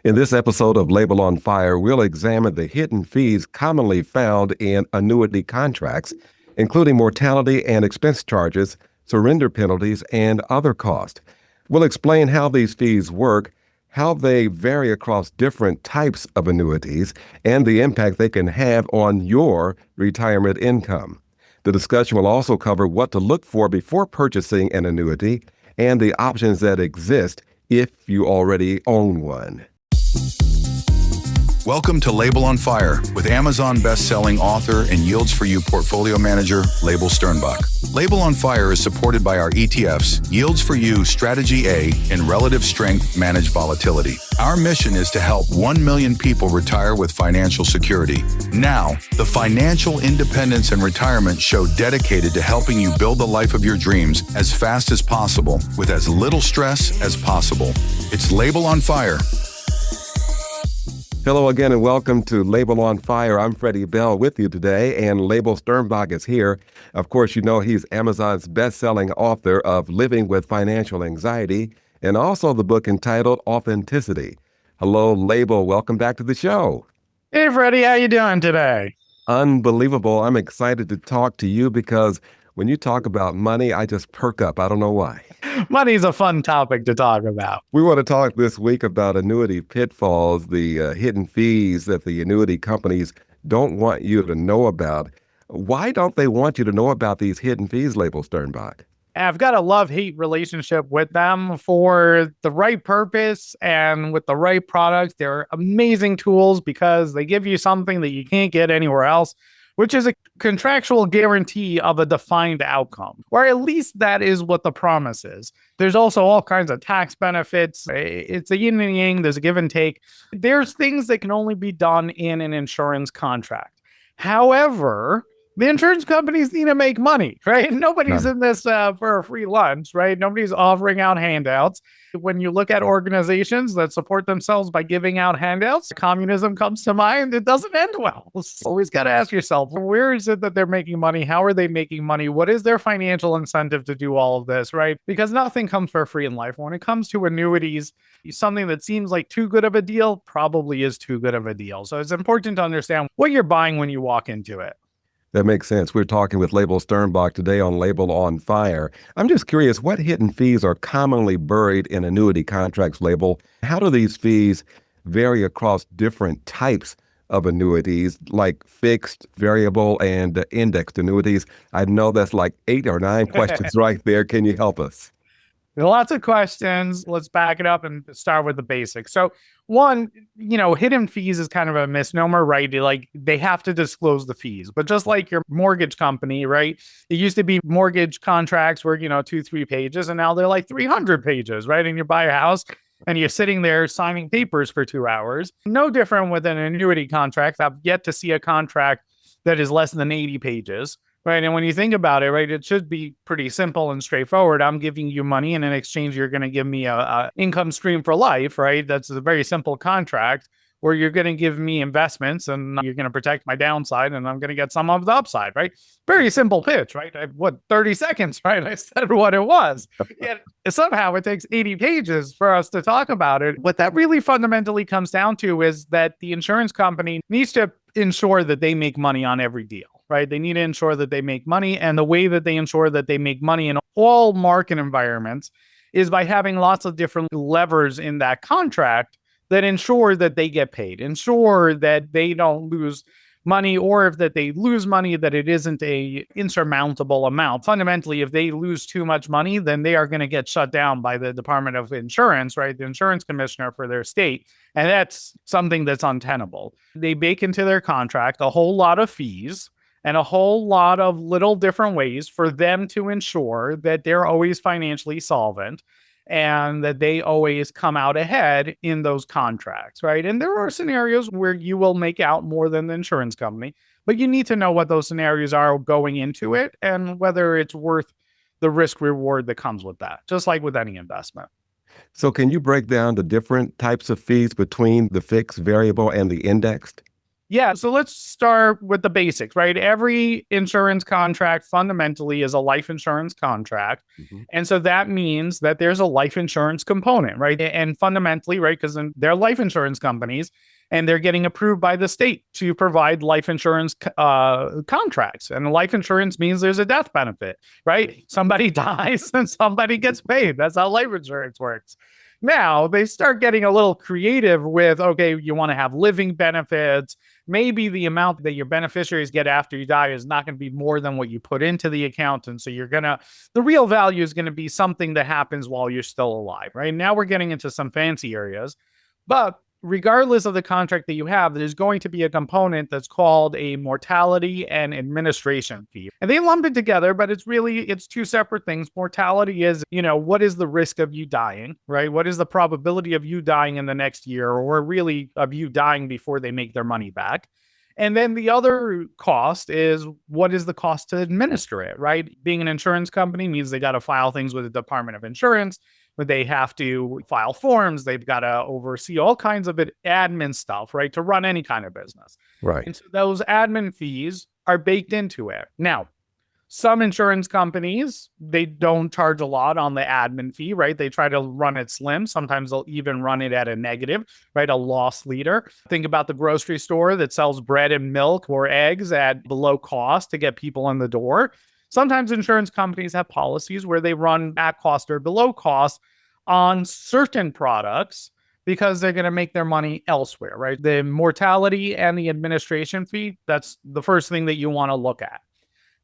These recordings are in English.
In this episode of Label on Fire, we'll examine the hidden fees commonly found in annuity contracts, including mortality and expense charges, surrender penalties, and other costs. We'll explain how these fees work, how they vary across different types of annuities, and the impact they can have on your retirement income. The discussion will also cover what to look for before purchasing an annuity and the options that exist if you already own one. Welcome to Label on Fire with Amazon best-selling author and Yields for You portfolio manager, Leibel Sternbach. Label on Fire is supported by our ETFs, Yields for You Strategy A and Relative Strength Managed Volatility. Our mission is to help 1 million people retire with financial security. Now, the Financial Independence and Retirement Show dedicated to helping you build the life of your dreams as fast as possible with as little stress as possible. It's Label on Fire. Hello again and welcome to Label on Fire. I'm Freddie Bell with you today, and Leibel Sternbach is here. Of course, you know he's Amazon's best-selling author of Living with Financial Anxiety and also the book entitled Authenticity. Hello, Leibel. Welcome back to the show. Hey, Freddie. How you doing today? Unbelievable. I'm excited to talk to you because when you talk about money, I just perk up. I don't know why. Money's a fun topic to talk about. We want to talk this week about annuity pitfalls, the hidden fees that the annuity companies don't want you to know about. Why don't they want you to know about these hidden fees, Leibel Sternbach? I've got a love-hate relationship with them for the right purpose and with the right products. They're amazing tools because they give you something that you can't get anywhere else, which is a contractual guarantee of a defined outcome, or at least that is what the promise is. There's also all kinds of tax benefits. It's a yin and yang, there's a give and take. There's things that can only be done in an insurance contract. However, the insurance companies need to make money, right? Nobody's in this for a free lunch, right? Nobody's offering out handouts. When you look at organizations that support themselves by giving out handouts, communism comes to mind. It doesn't end well. Always got to ask yourself, where is it that they're making money? How are they making money? What is their financial incentive to do all of this, right? Because nothing comes for free in life. When it comes to annuities, something that seems like too good of a deal probably is too good of a deal. So it's important to understand what you're buying when you walk into it. That makes sense. We're talking with Leibel Sternbach today on Label on Fire. I'm just curious, what hidden fees are commonly buried in annuity contracts, Leibel? How do these fees vary across different types of annuities, like fixed, variable, and indexed annuities? I know that's like 8 or 9 questions right there. Can you help us? Lots of questions. Let's back it up and start with the basics. So one, hidden fees is kind of a misnomer, right? Like they have to disclose the fees, but just like your mortgage company, right? It used to be mortgage contracts were, 2-3 pages, and now they're like 300 pages, right? And you buy a house and you're sitting there signing papers for 2 hours. No different with an annuity contract. I've yet to see a contract that is less than 80 pages. Right. And when you think about it, right, it should be pretty simple and straightforward. I'm giving you money, and in exchange, you're going to give me a income stream for life. Right. That's a very simple contract where you're going to give me investments and you're going to protect my downside, and I'm going to get some of the upside. Right. Very simple pitch. Right. 30 seconds. Right. I said what it was. Yet somehow it takes 80 pages for us to talk about it. What that really fundamentally comes down to is that the insurance company needs to ensure that they make money on every deal. Right? They need to ensure that they make money. And the way that they ensure that they make money in all market environments is by having lots of different levers in that contract that ensure that they get paid, ensure that they don't lose money, or if that they lose money, that it isn't a insurmountable amount. Fundamentally, if they lose too much money, then they are going to get shut down by the Department of Insurance, right? The insurance commissioner for their state. And that's something that's untenable. They bake into their contract a whole lot of fees and a whole lot of little different ways for them to ensure that they're always financially solvent and that they always come out ahead in those contracts, right? And there are scenarios where you will make out more than the insurance company, but you need to know what those scenarios are going into it and whether it's worth the risk reward that comes with that, just like with any investment. So can you break down the different types of fees between the fixed, variable, and the indexed? Yeah, so let's start with the basics, right? Every insurance contract fundamentally is a life insurance contract. Mhm. And so that means that there's a life insurance component, right? And fundamentally, right, because they're life insurance companies and they're getting approved by the state to provide life insurance contracts. And life insurance means there's a death benefit, right? Somebody dies and somebody gets paid. That's how life insurance works. Now they start getting a little creative with, okay, you want to have living benefits. Maybe the amount that your beneficiaries get after you die is not going to be more than what you put into the account. And so the real value is going to be something that happens while you're still alive, right? Now we're getting into some fancy areas. But regardless of the contract that you have, there's going to be a component that's called a mortality and administration fee. And they lump it together, but it's two separate things. Mortality is, what is the risk of you dying, right? What is the probability of you dying in the next year, or really of you dying before they make their money back? And then the other cost is, what is the cost to administer it, right? Being an insurance company means they got to file things with the Department of Insurance, but they have to file forms. They've got to oversee all kinds of admin stuff, right? To run any kind of business. Right. And so those admin fees are baked into it. Now, some insurance companies, they don't charge a lot on the admin fee, right? They try to run it slim. Sometimes they'll even run it at a negative, right? A loss leader. Think about the grocery store that sells bread and milk or eggs at below cost to get people in the door. Sometimes insurance companies have policies where they run at cost or below cost on certain products because they're going to make their money elsewhere, right? The mortality and the administration fee, that's the first thing that you want to look at.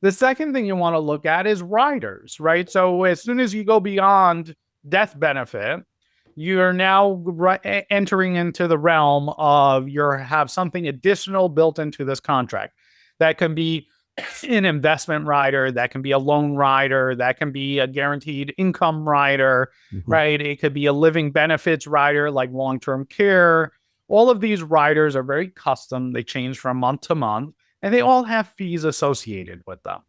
The second thing you want to look at is riders, right? So as soon as you go beyond death benefit, you're now entering into the realm of have something additional built into this contract. That can be an investment rider, that can be a loan rider, that can be a guaranteed income rider, right? It could be a living benefits rider like long-term care. All of these riders are very custom. They change from month to month, and they all have fees associated with them.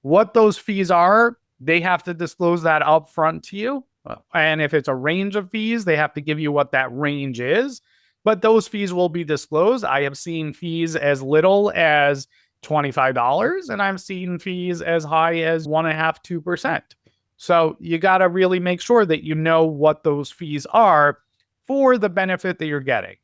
What those fees are, they have to disclose that upfront to you. And if it's a range of fees, they have to give you what that range is. But those fees will be disclosed. I have seen fees as little as $25, and I've seen fees as high as 1.5%, 2%. So you got to really make sure that you know what those fees are for the benefit that you're getting.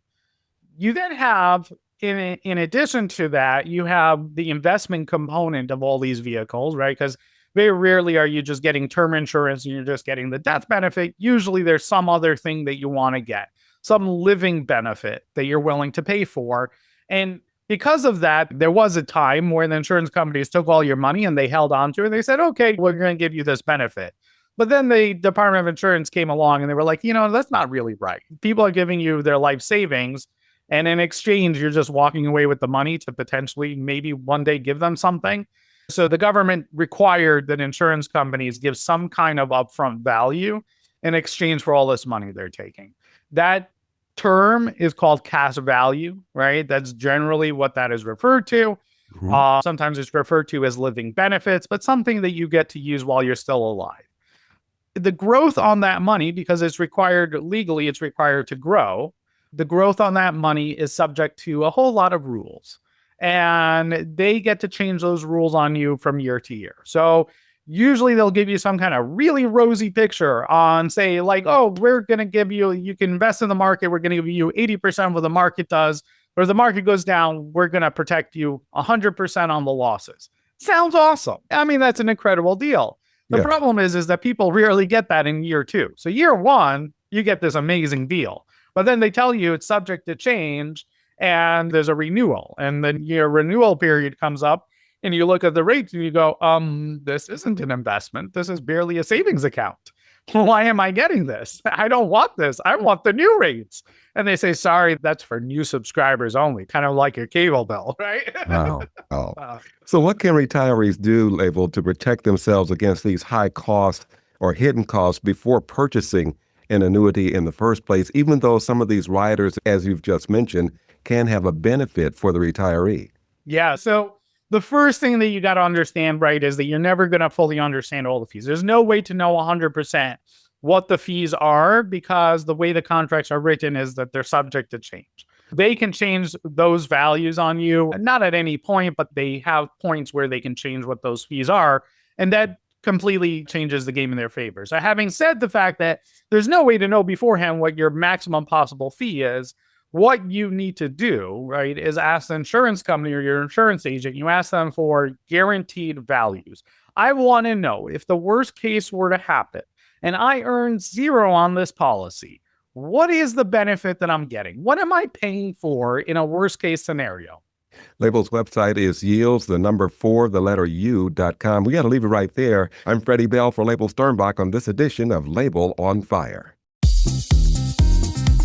You then have, in addition to that, you have the investment component of all these vehicles, right? Because very rarely are you just getting term insurance and you're just getting the death benefit. Usually there's some other thing that you want to get, some living benefit that you're willing to pay for. And because of that, there was a time where the insurance companies took all your money and they held on to it. They said, okay, we're going to give you this benefit. But then the Department of Insurance came along and they were like, that's not really right. People are giving you their life savings, and in exchange, you're just walking away with the money to potentially maybe one day give them something. So the government required that insurance companies give some kind of upfront value in exchange for all this money they're taking. That term is called cash value, right? That's generally what that is referred to. Sometimes it's referred to as living benefits, but something that you get to use while you're still alive. The growth on that money, because it's required legally, it's required to grow. The growth on that money is subject to a whole lot of rules, and they get to change those rules on you from year to year. So usually they'll give you some kind of really rosy picture on, say, like, oh, we're going to give you can invest in the market. We're going to give you 80% of what the market does. Or if the market goes down, we're going to protect you 100% on the losses. Sounds awesome. I mean, that's an incredible deal. The problem is that people rarely get that in year two. So year one, you get this amazing deal. But then they tell you it's subject to change and there's a renewal. And then your renewal period comes up and you look at the rates and you go, this isn't an investment. This is barely a savings account. Why am I getting this? I don't want this. I want the new rates. And they say, sorry, that's for new subscribers only, kind of like your cable bill, right? Wow. Oh. So what can retirees do, Leibel, to protect themselves against these high costs or hidden costs before purchasing an annuity in the first place, even though some of these riders, as you've just mentioned, can have a benefit for the retiree? Yeah. So the first thing that you got to understand, right, is that you're never going to fully understand all the fees. There's no way to know 100% what the fees are because the way the contracts are written is that they're subject to change. They can change those values on you, not at any point, but they have points where they can change what those fees are. And that completely changes the game in their favor. So having said the fact that there's no way to know beforehand what your maximum possible fee is, what you need to do, right, is ask the insurance company or your insurance agent, you ask them for guaranteed values. I want to know if the worst case were to happen and I earn 0 on this policy, what is the benefit that I'm getting? What am I paying for in a worst case scenario? Leibel's website is yields4u.com. We got to leave it right there. I'm Freddie Bell for Leibel Sternbach on this edition of Leibel on Fire.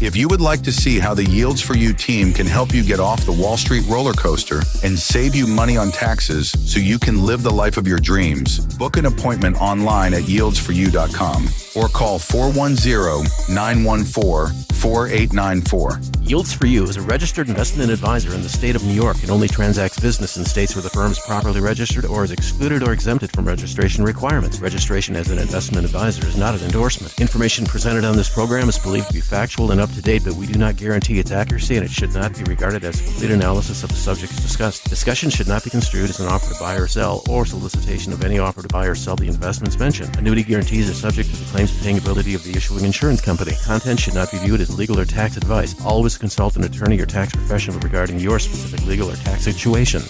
If you would like to see how the Yields for You team can help you get off the Wall Street roller coaster and save you money on taxes so you can live the life of your dreams, book an appointment online at yields4u.com or call 410-914-4894. Yields for You is a registered investment advisor in the state of New York and only transacts business in states where the firm is properly registered or is excluded or exempted from registration requirements. Registration as an investment advisor is not an endorsement. Information presented on this program is believed to be factual and up to date, but we do not guarantee its accuracy, and it should not be regarded as a complete analysis of the subjects discussed. Discussion should not be construed as an offer to buy or sell or solicitation of any offer to buy or sell the investments mentioned. Annuity guarantees are subject to the claims paying ability of the issuing insurance company. Content should not be viewed as legal or tax advice. Always consult an attorney or tax professional regarding your specific legal or tax situation.